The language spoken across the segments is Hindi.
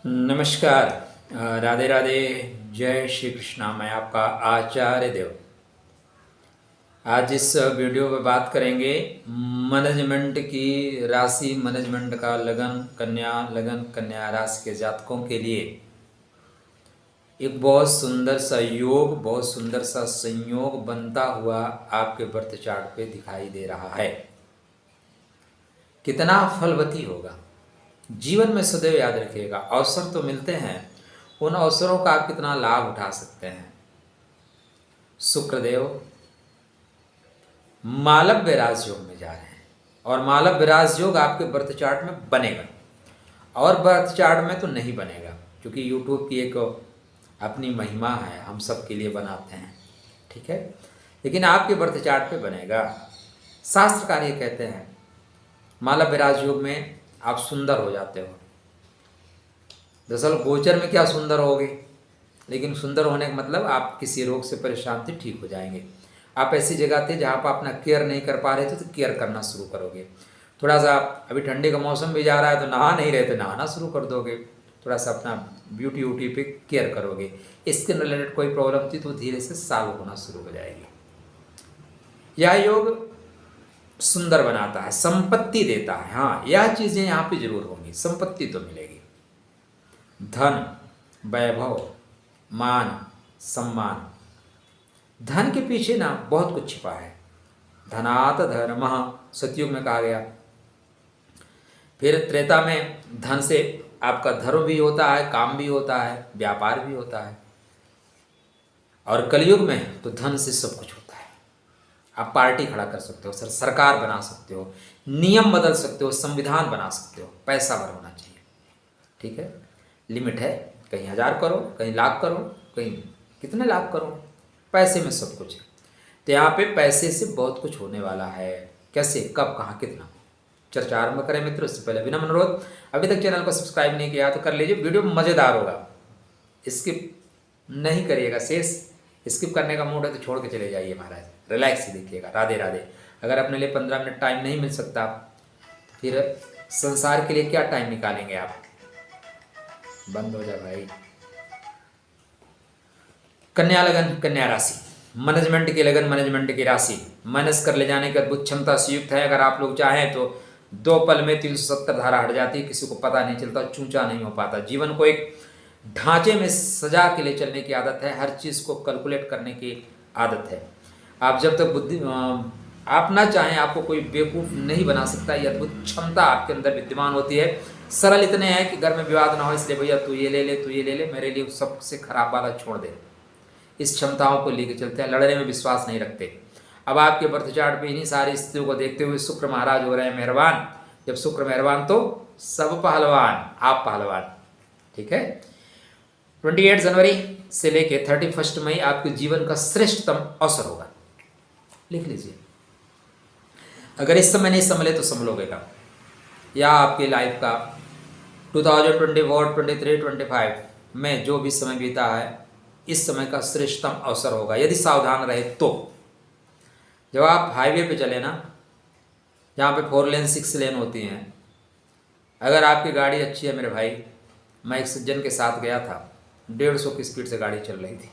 नमस्कार। राधे राधे। जय श्री कृष्णा। मैं आपका आचार्य देव। आज इस वीडियो में बात करेंगे मैनेजमेंट की राशि, मैनेजमेंट का लगन कन्या राशि के जातकों के लिए एक बहुत सुंदर सा योग, बहुत सुंदर सा संयोग बनता हुआ आपके बर्थ चार्ट पे दिखाई दे रहा है। कितना फलवती होगा। जीवन में सदैव याद रखिएगा, अवसर तो मिलते हैं, उन अवसरों का आप कितना लाभ उठा सकते हैं। शुक्रदेव मालव विराज योग में जा रहे हैं और मालव विराज योग आपके बर्थ चार्ट में बनेगा और बर्थ चार्ट में तो नहीं बनेगा, क्योंकि यूट्यूब की एक अपनी महिमा है, हम सब के लिए बनाते हैं, ठीक है। लेकिन आपके बर्थ चार्ट पे बनेगा। शास्त्रकार ये कहते हैं मालव विराज योग में आप सुंदर हो जाते हो। दरअसल गोचर में क्या सुंदर होगे, लेकिन सुंदर होने का मतलब आप किसी रोग से परेशान थे, ठीक हो जाएंगे। आप ऐसी जगह थे जहाँ पर अपना केयर नहीं कर पा रहे थे, तो केयर करना शुरू करोगे। थोड़ा सा अभी ठंडी का मौसम भी जा रहा है, तो नहा नहीं रहे थे, नहाना शुरू कर दोगे। थोड़ा सा अपना ब्यूटी व्यूटी पे केयर करोगे। स्किन रिलेटेड कोई प्रॉब्लम थी तो धीरे से सॉल्व होना शुरू हो जाएगी। यह योग सुंदर बनाता है, संपत्ति देता है। हाँ, यह चीजें यहाँ पे जरूर होंगी, संपत्ति तो मिलेगी। धन, वैभव, मान, सम्मान। धन के पीछे ना बहुत कुछ छिपा है। धनात धर्मः सतयुग में कहा गया। फिर त्रेता में धन से आपका धर्म भी होता है, काम भी होता है, व्यापार भी होता है। और कलयुग में तो धन से सब कुछ होता है। आप पार्टी खड़ा कर सकते हो, सरकार बना सकते हो, नियम बदल सकते हो, संविधान बना सकते हो। पैसा भर होना चाहिए, ठीक है। लिमिट है, कहीं 1000 करो, कहीं लाख करो, कहीं कितने लाख करो, पैसे में सब कुछ है। तो यहाँ पे पैसे से बहुत कुछ होने वाला है। कैसे, कब, कहाँ, कितना, चर्चा आरंभ करें मित्रों। इससे पहले विनम्र अनुरोध, अभी तक चैनल को सब्सक्राइब नहीं किया तो कर लीजिए। वीडियो मज़ेदार होगा, स्किप नहीं करिएगा। शेष स्किप करने का मूड है तो छोड़ के चले जाइए महाराज, रिलैक्स ही देखिएगा। राधे राधे। अगर अपने लिए 15 मिनट टाइम नहीं मिल सकता तो फिर संसार के लिए क्या टाइम निकालेंगे आप। बंद हो जा भाई। कन्या लगन कन्या राशि, मैनेजमेंट की लगन, मैनेजमेंट की राशि, मैनेज कर ले जाने की अद्भुत क्षमता से युक्त है। अगर आप लोग चाहें तो 2 पल में 370 धारा हट जाती है, किसी को पता नहीं चलता, चूचा नहीं हो पाता। जीवन को एक ढांचे में सजा के ले चलने की आदत है, हर चीज़ को कैलकुलेट करने की आदत है। आप जब तक बुद्धि आप ना चाहें, आपको कोई बेवकूफ़ नहीं बना सकता। ये अद्भुत क्षमता आपके अंदर विद्यमान होती है। सरल इतने हैं कि घर में विवाद ना हो, इसलिए भैया तू ये ले ले, तू ये ले ले, मेरे लिए सबसे खराब वाला छोड़ दे। इस क्षमताओं को लेकर चलते हैं, लड़ने में विश्वास नहीं रखते। अब आपके बर्थ चार्ट पे इन्हीं सारी स्थितियों को देखते हुए शुक्र महाराज हो रहे हैं मेहरबान। जब शुक्र मेहरबान तो सब पहलवान, आप पहलवान, ठीक है। 28 जनवरी से लेके 31 मई आपके जीवन का श्रेष्ठतम अवसर होगा। लिख लीजिए, अगर इस समय नहीं संभले तो संभलोगे का, या आपकी लाइफ का 2024, 23, 25 में जो भी समय बीता है, इस समय का श्रेष्ठतम अवसर होगा यदि सावधान रहे तो। जब आप हाईवे पे चले ना, जहाँ पे 4 लेन 6 लेन होती हैं, अगर आपकी गाड़ी अच्छी है मेरे भाई, मैं एक सज्जन के साथ गया था, 150 की स्पीड से गाड़ी चल रही थी।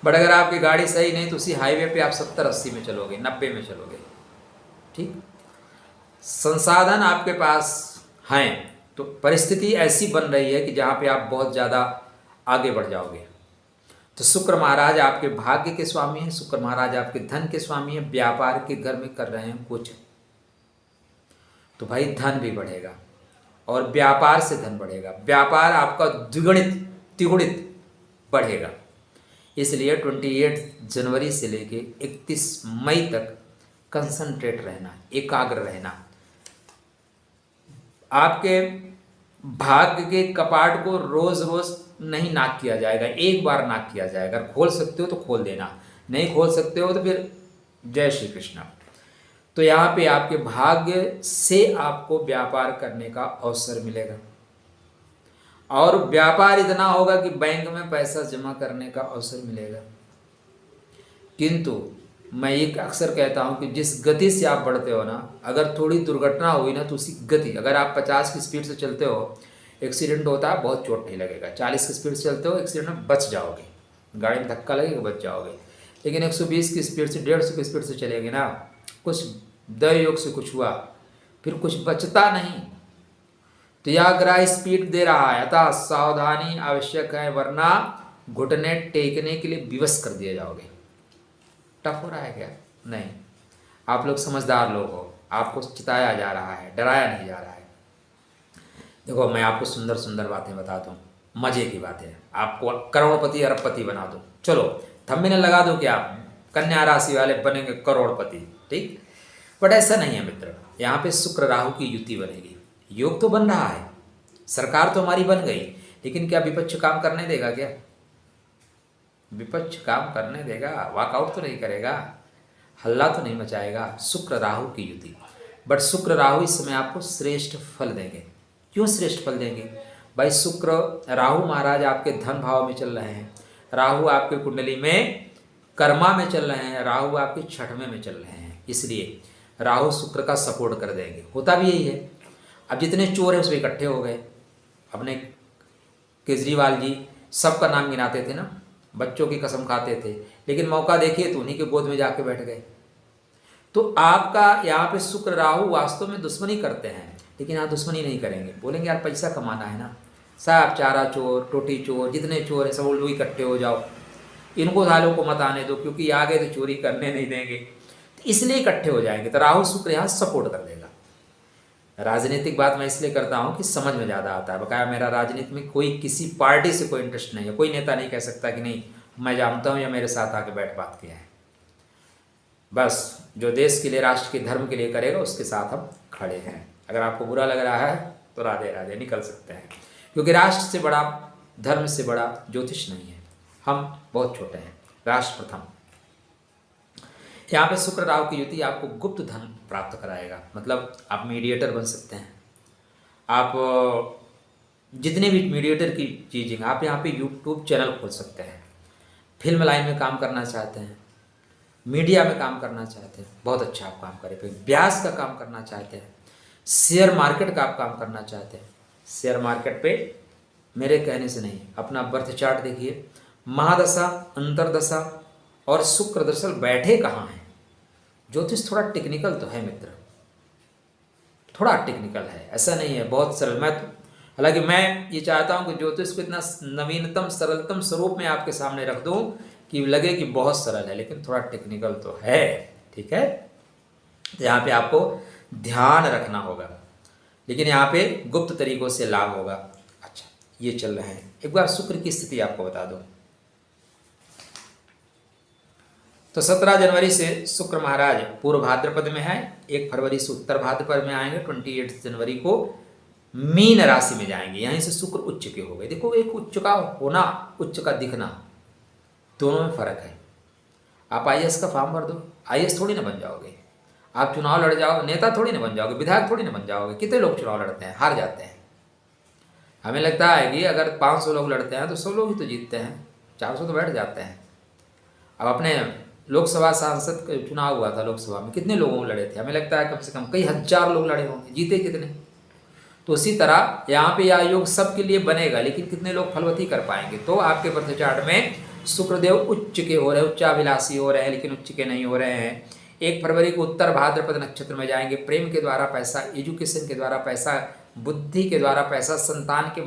बट अगर आपकी गाड़ी सही नहीं तो उसी हाईवे पे आप 70-80 में चलोगे, 90 में चलोगे, ठीक। संसाधन आपके पास हैं तो परिस्थिति ऐसी बन रही है कि जहाँ पे आप बहुत ज़्यादा आगे बढ़ जाओगे। तो शुक्र महाराज आपके भाग्य के स्वामी हैं, शुक्र महाराज आपके धन के स्वामी हैं, व्यापार के घर में कर रहे हैं कुछ, तो भाई धन भी बढ़ेगा और व्यापार से धन बढ़ेगा। व्यापार आपका द्विगुणित तिगुणित बढ़ेगा। इसलिए 28 जनवरी से लेके 31 मई तक कंसंट्रेट रहना, एकाग्र रहना। आपके भाग्य के कपाट को रोज रोज नहीं नाक किया जाएगा, एक बार नाक किया जाएगा। अगर खोल सकते हो तो खोल देना, नहीं खोल सकते हो तो फिर जय श्री कृष्ण। तो यहाँ पे आपके भाग्य से आपको व्यापार करने का अवसर मिलेगा और व्यापार इतना होगा कि बैंक में पैसा जमा करने का अवसर मिलेगा। किंतु मैं एक अक्सर कहता हूँ कि जिस गति से आप बढ़ते हो ना, अगर थोड़ी दुर्घटना हुई ना तो उसी गति, अगर आप 50 की स्पीड से चलते हो एक्सीडेंट होता है बहुत चोट नहीं लगेगा, 40 की स्पीड से चलते हो एक्सीडेंट में बच जाओगे, गाड़ी में धक्का लगेगा बच जाओगे। लेकिन 120 की स्पीड से 150 की स्पीड से चलेंगे ना, कुछ दैवयोग से कुछ हुआ फिर कुछ बचता नहीं। तो यह ग्राह स्पीड दे रहा है, अतः सावधानी आवश्यक है, वरना घुटने टेकने के लिए विवश कर दिए जाओगे। टफ हो रहा है क्या? नहीं, आप लोग समझदार लोग हो, आपको चिताया जा रहा है, डराया नहीं जा रहा है। देखो मैं आपको सुंदर सुंदर बातें बता दूं, मजे की बातें, आपको करोड़पति अरबपति बना दूं। चलो थंबनेल लगा दो क्या, कन्या राशि वाले बनेंगे करोड़पति, ठीक। बट ऐसा नहीं है मित्र, यहाँ पे शुक्र राहु की युति बनेगी। योग तो बन रहा है, सरकार तो हमारी बन गई, लेकिन क्या विपक्ष काम करने देगा? क्या विपक्ष काम करने देगा? वॉकआउट तो नहीं करेगा, हल्ला तो नहीं मचाएगा। शुक्र राहु की युति, बट शुक्र राहु इस समय आपको श्रेष्ठ फल देंगे। क्यों श्रेष्ठ फल देंगे भाई? शुक्र राहु महाराज आपके धन भाव में चल रहे हैं, राहु आपके कुंडली में कर्मा में चल रहे हैं, राहु आपके छठवें में चल रहे हैं, इसलिए राहु शुक्र का सपोर्ट कर देंगे। होता भी यही है। अब जितने चोर हैं उसमें इकट्ठे हो गए, अपने केजरीवाल जी सबका नाम गिनाते थे ना, बच्चों की कसम खाते थे, लेकिन मौका देखिए तो उन्हीं के गोद में जाके बैठ गए। तो आपका यहाँ पे शुक्र राहु वास्तव में दुश्मनी करते हैं, लेकिन यहाँ दुश्मनी नहीं करेंगे, बोलेंगे यार पैसा कमाना है ना, साहब चारा चोर टोटी चोर जितने चोर हैं सब लोग इकट्ठे हो जाओ, इनको सालों को मत आने दो, क्योंकि आगे तो चोरी करने नहीं देंगे, तो इसलिए इकट्ठे हो जाएंगे। तो राहु शुक्र यहाँ सपोर्ट कर देगा। राजनीतिक बात मैं इसलिए करता हूँ कि समझ में ज़्यादा आता है। बकाया मेरा राजनीति में कोई किसी पार्टी से कोई इंटरेस्ट नहीं है, कोई नेता नहीं कह सकता कि नहीं मैं जानता हूँ या मेरे साथ आके बैठ बात किया है। बस जो देश के लिए राष्ट्र के धर्म के लिए करेगा उसके साथ हम खड़े हैं। अगर आपको बुरा लग रहा है तो राधे राधे, निकल सकते हैं, क्योंकि राष्ट्र से बड़ा धर्म से बड़ा ज्योतिष नहीं है, हम बहुत छोटे हैं। राष्ट्र प्रथम। यहाँ पे शुक्र राहु की युति आपको गुप्त धन प्राप्त कराएगा, मतलब आप मीडिएटर बन सकते हैं। आप जितने भी मीडिएटर की चीज़ें, आप यहाँ पे यूट्यूब चैनल खोल सकते हैं। फिल्म लाइन में काम करना चाहते हैं, मीडिया में काम करना चाहते हैं, बहुत अच्छा आप काम करें। फिर ब्याज का काम करना चाहते हैं, शेयर मार्केट का आप काम करना चाहते हैं, शेयर मार्केट पे मेरे कहने से नहीं, अपना बर्थ चार्ट देखिए, महादशा अंतरदशा और शुक्र दशा बैठे कहाँ हैं। ज्योतिष थोड़ा टेक्निकल तो है मित्र, थोड़ा टेक्निकल है, ऐसा नहीं है बहुत सरल। हालांकि मैं ये चाहता हूँ कि ज्योतिष को इतना नवीनतम सरलतम स्वरूप में आपके सामने रख दूँ कि लगे कि बहुत सरल है, लेकिन थोड़ा टेक्निकल तो है, ठीक है। तो यहाँ पे आपको ध्यान रखना होगा, लेकिन यहाँ पे गुप्त तरीकों से लाभ होगा। अच्छा ये चल रहे हैं, एक बार शुक्र की स्थिति आपको बता दो। तो 17 जनवरी से शुक्र महाराज पूर्व भाद्रपद में है, 1 फरवरी से उत्तर भाद्रपद में आएंगे, 28 जनवरी को मीन राशि में जाएंगे। यहीं से शुक्र उच्च के हो गए। देखो एक उच्च का होना, उच्च का दिखना, दोनों में फर्क है। आप IAS का फॉर्म भर दो, IAS थोड़ी ना बन जाओगे। आप चुनाव लड़ जाओ, नेता थोड़ी ना बन जाओगे, विधायक थोड़ी ना बन जाओगे। कितने लोग चुनाव लड़ते हैं, हार जाते हैं। हमें लगता है कि अगर 500 लोग लड़ते हैं तो 100 लोग ही तो जीतते हैं, 400 तो बैठ जाते हैं। अब अपने लोकसभा सांसद का चुनाव हुआ था, लोकसभा में कितने लोगों लड़े थे? हमें लगता है कम से कम कई हजार लोग लड़े होंगे, जीते कितने? तो उसी तरह यहाँ पे यह योग सबके लिए बनेगा, लेकिन कितने लोग फलवती कर पाएंगे? तो आपके बर्थ चार्ट में शुक्रदेव उच्च के हो रहे हैं, उच्चाभिलाषी हो रहे हैं, लेकिन उच्च के नहीं हो रहे हैं। 1 फरवरी को उत्तर भाद्रपद नक्षत्र में जाएंगे। प्रेम के द्वारा पैसा, एजुकेशन के द्वारा पैसा, बुद्धि के द्वारा पैसा, संतान के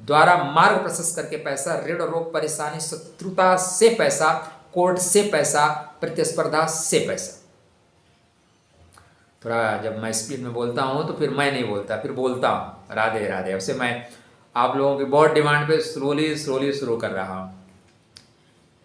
द्वारा मार्ग प्रशस्त करके पैसा, ऋण रोग परेशानी शत्रुता से पैसा, कोर्ट से पैसा, प्रतिस्पर्धा से पैसा। थोड़ा जब मैं स्पीड में बोलता हूँ तो फिर मैं नहीं बोलता, फिर बोलता हूँ राधे राधे। अब से मैं आप लोगों की बहुत डिमांड पे स्लोली शुरू कर रहा हूँ।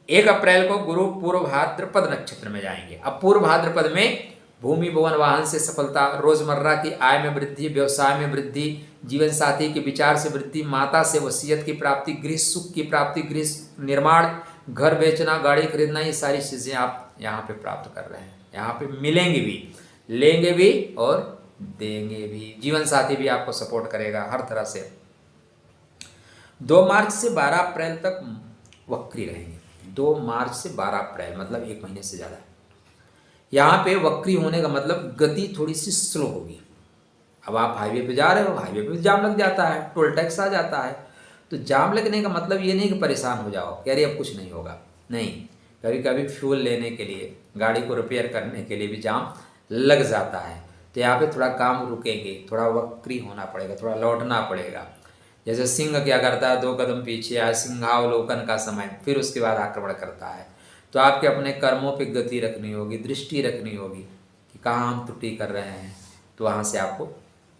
1 अप्रैल को गुरु पूर्व भाद्रपद नक्षत्र में जाएंगे। अब पूर्व भाद्रपद में भूमि भवन वाहन से सफलता, रोजमर्रा की आय में वृद्धि, व्यवसाय में वृद्धि, जीवन साथी के विचार से वृद्धि, माता से वसीयत की प्राप्ति, गृह सुख की प्राप्ति, गृह निर्माण, घर बेचना, गाड़ी खरीदना, ये सारी चीज़ें आप यहाँ पे प्राप्त कर रहे हैं। यहाँ पे मिलेंगे भी, लेंगे भी और देंगे भी। जीवन साथी भी आपको सपोर्ट करेगा हर तरह से। 2 मार्च से 12 अप्रैल तक वक्री रहेंगे। 2 मार्च से 12 अप्रैल मतलब 1 महीने से ज़्यादा। यहाँ पे वक्री होने का मतलब गति थोड़ी सी स्लो होगी, अब आप हाईवे पे जा रहे हो, हाईवे पे जाम लग जाता है, टोल टैक्स आ जाता है। तो जाम लगने का मतलब ये नहीं कि परेशान हो जाओ कि अरे अब कुछ नहीं होगा, नहीं। कभी कभी फ्यूल लेने के लिए, गाड़ी को रिपेयर करने के लिए भी जाम लग जाता है। तो यहाँ पे थोड़ा काम रुकेंगे, थोड़ा वक्री होना पड़ेगा, थोड़ा लौटना पड़ेगा। जैसे सिंह क्या करता है, 2 कदम पीछे आए, सिंहावलोकन का समय, फिर उसके बाद आक्रमण करता है। तो आपके अपने कर्मों पे गति रखनी होगी, दृष्टि रखनी होगी कि कहाँ हम त्रुटि कर रहे हैं, तो वहाँ से आपको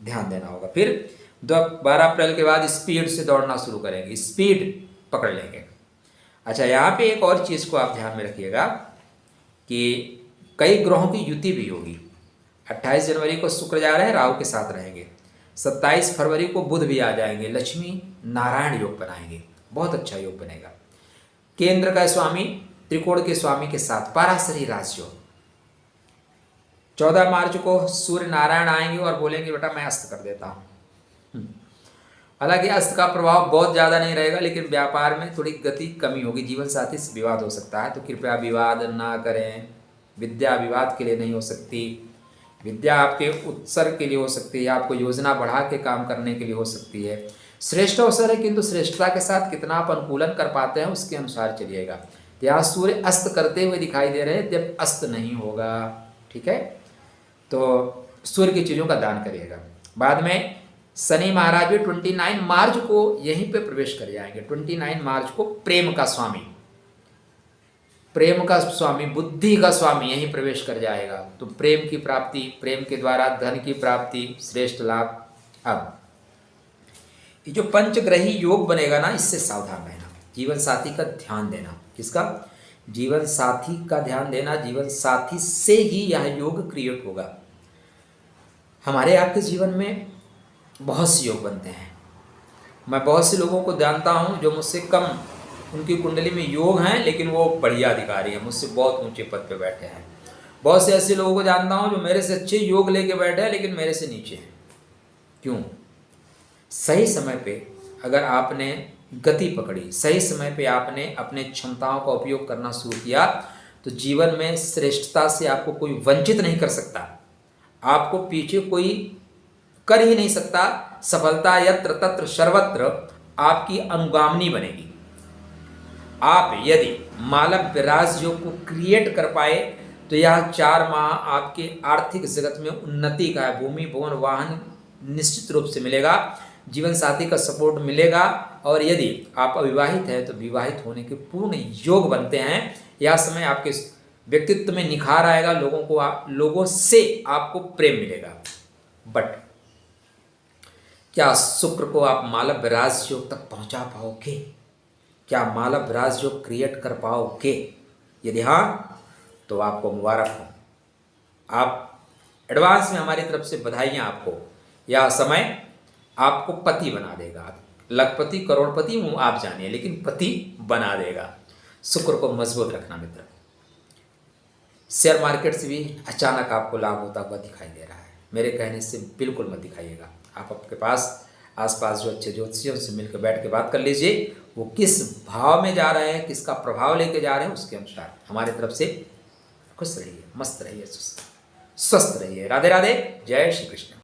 ध्यान देना होगा। फिर 12 अप्रैल के बाद स्पीड से दौड़ना शुरू करेंगे, स्पीड पकड़ लेंगे। अच्छा, यहाँ पे एक और चीज़ को आप ध्यान में रखिएगा कि कई ग्रहों की युति भी होगी। 28 जनवरी को शुक्र जा रहे हैं, राहु के साथ रहेंगे। 27 फरवरी को बुध भी आ जाएंगे, लक्ष्मी नारायण योग बनाएंगे, बहुत अच्छा योग बनेगा। केंद्र का स्वामी त्रिकोण के स्वामी के साथ पाराशरी राजयोग। 14 मार्च को सूर्य नारायण आएंगे और बोलेंगे बेटा मैं अस्त कर देता हूँ। हालांकि अस्त का प्रभाव बहुत ज़्यादा नहीं रहेगा, लेकिन व्यापार में थोड़ी गति कमी होगी, जीवन साथी से विवाद हो सकता है, तो कृपया विवाद ना करें। विद्या विवाद के लिए नहीं हो सकती, विद्या आपके उत्सर्ग के लिए हो सकती है, आपको योजना बढ़ा के काम करने के लिए हो सकती है। श्रेष्ठ अवसर है, किंतु श्रेष्ठता के साथ कितना आप अनुकूलन कर पाते हैं उसके अनुसार चलिएगा। तो यहाँ सूर्य अस्त करते हुए दिखाई दे रहे हैं, जब अस्त नहीं होगा, ठीक है। तो सूर्य की चीज़ों का दान करिएगा। बाद में शनि महाराज भी 29 मार्च को यहीं पे प्रवेश कर जाएंगे। 29 मार्च को प्रेम का स्वामी, प्रेम का स्वामी, बुद्धि का स्वामी यहीं प्रवेश कर जाएगा। तो प्रेम की प्राप्ति, प्रेम के द्वारा धन की प्राप्ति, श्रेष्ठ लाभ। अब ये जो पंचग्रही योग बनेगा ना, इससे सावधान रहना, जीवन साथी का ध्यान देना। किसका? जीवन साथी का ध्यान देना। जीवन साथी से ही यह योग क्रिएट होगा। हमारे आपके जीवन में बहुत से योग बनते हैं। मैं बहुत से लोगों को जानता हूं जो मुझसे कम, उनकी कुंडली में योग हैं, लेकिन वो बढ़िया अधिकारी हैं, मुझसे बहुत ऊंचे पद पे बैठे हैं। बहुत से ऐसे लोगों को जानता हूं जो मेरे से अच्छे योग लेके बैठे हैं, लेकिन मेरे से नीचे हैं। क्यों? सही समय पे अगर आपने गति पकड़ी, सही समय पे आपने अपने क्षमताओं का उपयोग करना शुरू किया, तो जीवन में श्रेष्ठता से आपको कोई वंचित नहीं कर सकता, आपको पीछे कोई कर ही नहीं सकता। सफलता यत्र तत्र सर्वत्र आपकी अनुगामिनी बनेगी। आप यदि मालव विराज योग को क्रिएट कर पाए तो यह 4 माह आपके आर्थिक जगत में उन्नति का है। भूमि भवन वाहन निश्चित रूप से मिलेगा, जीवन साथी का सपोर्ट मिलेगा, और यदि आप अविवाहित हैं तो विवाहित होने के पूर्ण योग बनते हैं। यह समय आपके व्यक्तित्व में निखार आएगा, लोगों से आपको प्रेम मिलेगा। बट क्या शुक्र को आप मालव विराज योग तक पहुंचा पाओगे? क्या मालव विराज योग क्रिएट कर पाओगे? यदि हाँ, तो आपको मुबारक हो, आप एडवांस में हमारी तरफ से बधाइयाँ आपको। यह समय आपको पति बना देगा, लखपति करोड़पति हूँ आप जानिए, लेकिन पति बना देगा। शुक्र को मजबूत रखना मित्र। शेयर मार्केट से भी अचानक आपको लाभ होता हुआ दिखाई दे रहा है, मेरे कहने से बिल्कुल मत दिखाइएगा। आप आपके पास आसपास जो अच्छे ज्योतिषियों से मिलकर बैठ के बात कर लीजिए, वो किस भाव में जा रहे हैं, किसका प्रभाव लेके जा रहे हैं, उसके अनुसार हमारी तरफ से खुश रहिए, मस्त रहिए, स्वस्थ रहिए। राधे राधे, जय श्री कृष्ण।